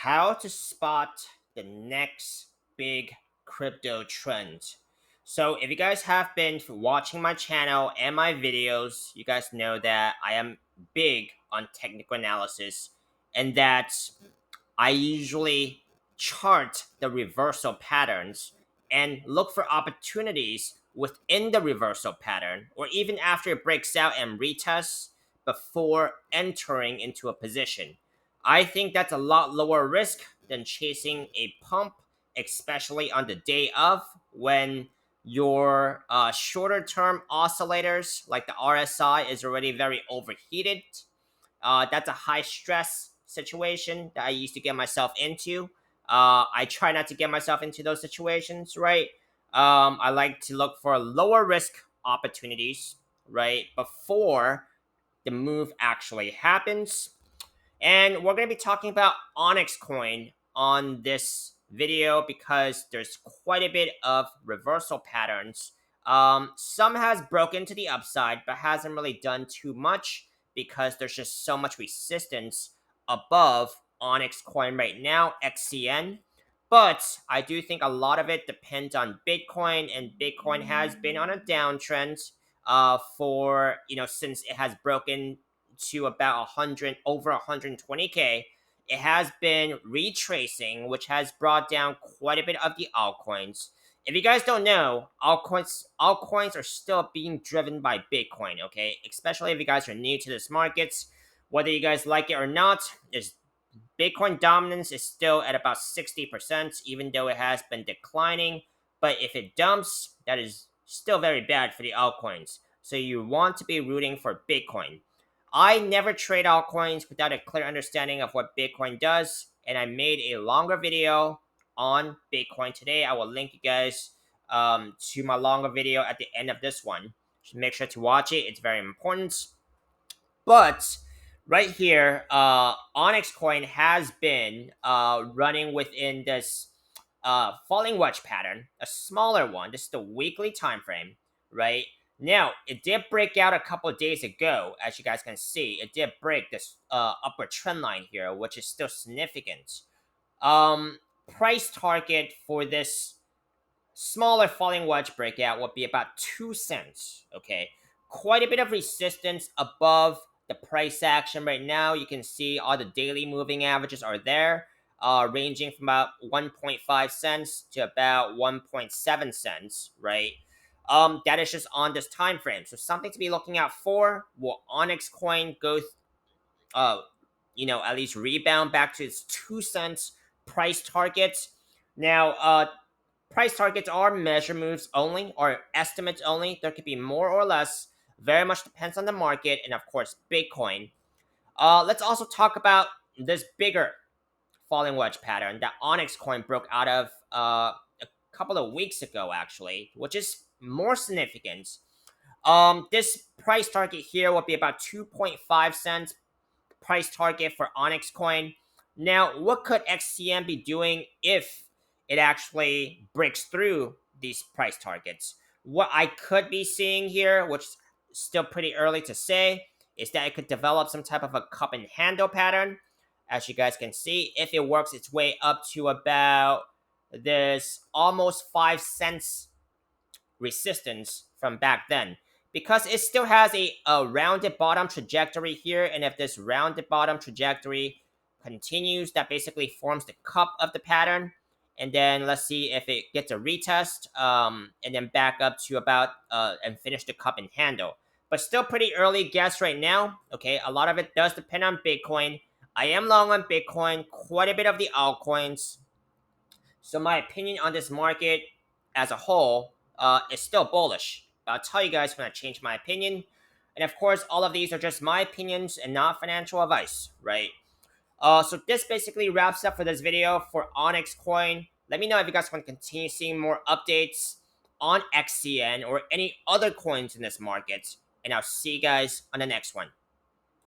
how to spot the next big crypto trend. So, if you guys have been watching my channel and my videos, you guys know that I am big on technical analysis and that I usually chart the reversal patterns and look for opportunities within the reversal pattern or even after it breaks out and retests before entering into a position. I think that's a lot lower risk than chasing a pump, especially on the day of when your shorter term oscillators like the RSI is already very overheated. That's a high stress situation that I used to get myself into. I try not to get myself into those situations, right? I like to look for lower risk opportunities, right, before the move actually happens. And we're going to be talking about Onyx Coin on this video because there's quite a bit of reversal patterns. Some has broken to the upside, but hasn't really done too much because there's just so much resistance above Onyx Coin right now, XCN. But I do think a lot of it depends on Bitcoin, and Bitcoin has been on a downtrend for since it has broken to about 100 over 120k. It has been retracing, which has brought down quite a bit of the altcoins. If you guys don't know, altcoins are still being driven by Bitcoin, okay? Especially if you guys are new to this markets, whether you guys like it or not, is Bitcoin dominance is still at about 60%, even though it has been declining. But if it dumps, that is still very bad for the altcoins. So you want to be rooting for Bitcoin. I never trade altcoins without a clear understanding of what Bitcoin does, and I made a longer video on Bitcoin today. I will link you guys to my longer video at the end of this one. So make sure to watch it. It's very important. But right here, Onyx Coin has been running within this falling wedge pattern, a smaller one. This is the weekly time frame, right? Now, it did break out a couple of days ago, as you guys can see. It did break this upward trend line here, which is still significant. Price target for this smaller falling wedge breakout would be about 2 cents, okay? Quite a bit of resistance above the price action right now. You can see all the daily moving averages are there, ranging from about 1.5 cents to about 1.7 cents, right? That is just on this time frame. So something to be looking out for. Will Onyx Coin go, at least rebound back to its 2 cents price target? Now, price targets are measure moves only or estimates only. There could be more or less. Very much depends on the market and, of course, Bitcoin. Let's also talk about this bigger falling wedge pattern that Onyx Coin broke out of a couple of weeks ago, actually, which is more significant. This price target here would be about 2.5 cents price target for Onyx Coin. Now, what could XCN be doing if it actually breaks through these price targets? What I could be seeing here, which is still pretty early to say, is that it could develop some type of a cup and handle pattern. As you guys can see, if it works its way up to about this almost 5 cents resistance from back then, because it still has a rounded bottom trajectory here, and if this rounded bottom trajectory continues, that basically forms the cup of the pattern. And then let's see if it gets a retest, and then back up to about and finish the cup and handle. But still pretty early guess right now. Okay, a lot of it does depend on Bitcoin. I am long on Bitcoin, quite a bit of the altcoins. So my opinion on this market as a whole is still bullish. I'll tell you guys when I change my opinion. And of course, all of these are just my opinions and not financial advice, right? So this basically wraps up for this video for Onyx Coin. Let me know if you guys want to continue seeing more updates on XCN or any other coins in this market. And I'll see you guys on the next one.